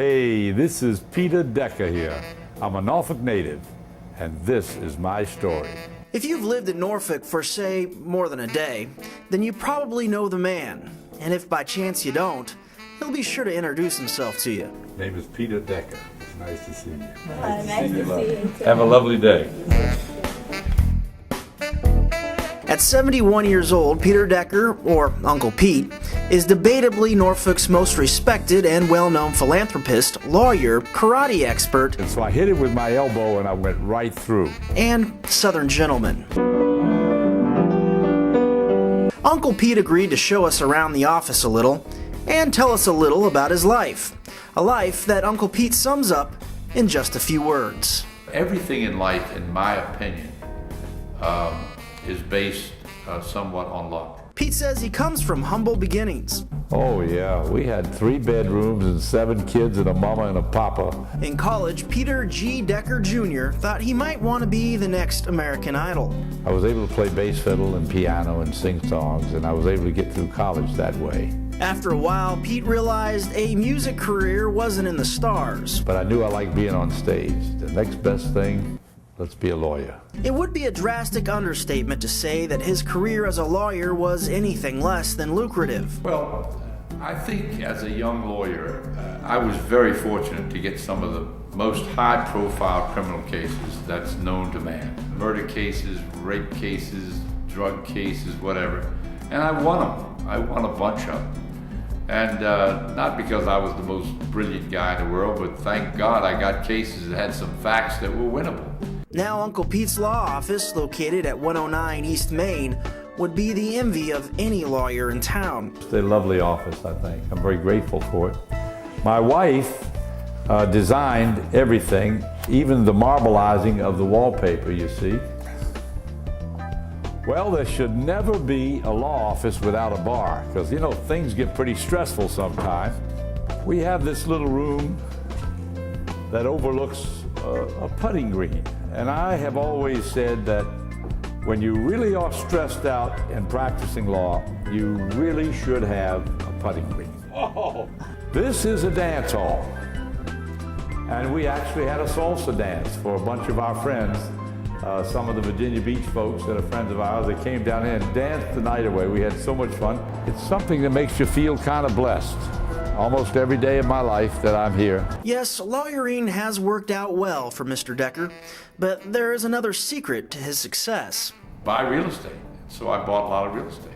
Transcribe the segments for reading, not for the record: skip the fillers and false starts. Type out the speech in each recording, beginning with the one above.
Hey, this is Peter Decker here. I'm a Norfolk native, and this is my story. If you've lived in Norfolk for, say, more than a day, then you probably know the man. And if by chance you don't, he'll be sure to introduce himself to you. My name is Peter Decker. It's nice to see you. Nice to see you too. Have a lovely day. At 71 years old, Peter Decker, or Uncle Pete, is debatably Norfolk's most respected and well-known philanthropist, lawyer, karate expert, And so I hit it with my elbow and I went right through. and Southern gentleman. Uncle Pete agreed to show us around the office a little and tell us a little about his life. A life that Uncle Pete sums up in just a few words. Everything in life, in my opinion, is based somewhat on luck. Pete says he comes from humble beginnings. Oh yeah, we had 3 bedrooms and 7 kids and a mama and a papa. In college, Peter G. Decker Jr. thought he might want to be the next American Idol. I was able to play bass fiddle and piano and sing songs, and I was able to get through college that way. After a while, Pete realized a music career wasn't in the stars. But I knew I liked being on stage. The next best thing, let's be a lawyer. It would be a drastic understatement to say that his career as a lawyer was anything less than lucrative. Well, I think as a young lawyer, I was very fortunate to get some of the most high-profile criminal cases that's known to man. Murder cases, rape cases, drug cases, whatever. And I won them. I won a bunch of them. And not because I was the most brilliant guy in the world, but thank God I got cases that had some facts that were winnable. Now Uncle Pete's law office, located at 109 East Main, would be the envy of any lawyer in town. It's a lovely office, I think. I'm very grateful for it. My wife designed everything, even the marbleizing of the wallpaper, you see. Well, there should never be a law office without a bar, because, you know, things get pretty stressful sometimes. We have this little room that overlooks a putting green. And I have always said that when you really are stressed out in practicing law, you really should have a putting green. Oh. This is a dance hall. And we actually had a salsa dance for a bunch of our friends. Some of the Virginia Beach folks that are friends of ours, they came down here and danced the night away. We had so much fun. It's something that makes you feel kind of blessed. Almost every day of my life that I'm here. Yes, lawyering has worked out well for Mr. Decker, but there is another secret to his success. Buy real estate. So I bought a lot of real estate.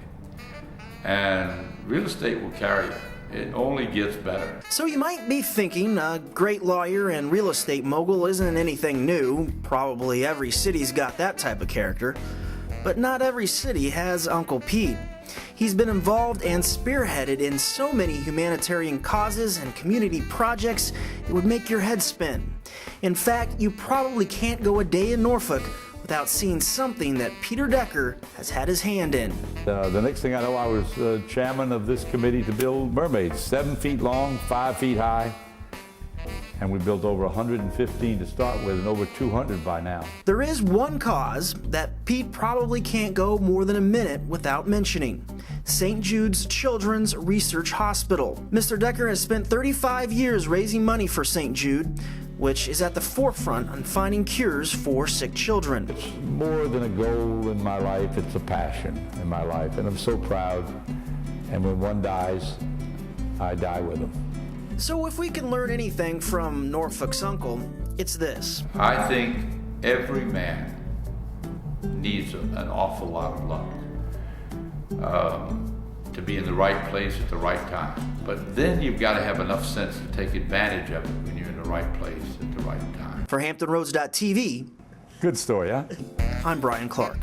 And real estate will carry you. It only gets better. So you might be thinking a great lawyer and real estate mogul isn't anything new. Probably every city's got that type of character. But not every city has Uncle Pete. He's been involved and spearheaded in so many humanitarian causes and community projects it would make your head spin. In fact, you probably can't go a day in Norfolk without seeing something that Peter Decker has had his hand in. The next thing I know, I was chairman of this committee to build mermaids, 7 feet long, 5 feet high. And we built over 115 to start with and over 200 by now. There is one cause that Pete probably can't go more than a minute without mentioning. St. Jude's Children's Research Hospital. Mr. Decker has spent 35 years raising money for St. Jude, which is at the forefront on finding cures for sick children. It's more than a goal in my life, it's a passion in my life, and I'm so proud. And when one dies, I die with them. So if we can learn anything from Norfolk's uncle, it's this. I think every man needs an awful lot of luck to be in the right place at the right time. But then you've got to have enough sense to take advantage of it when you're in the right place at the right time. For HamptonRoads.tv, Good story, huh? I'm Brian Clark.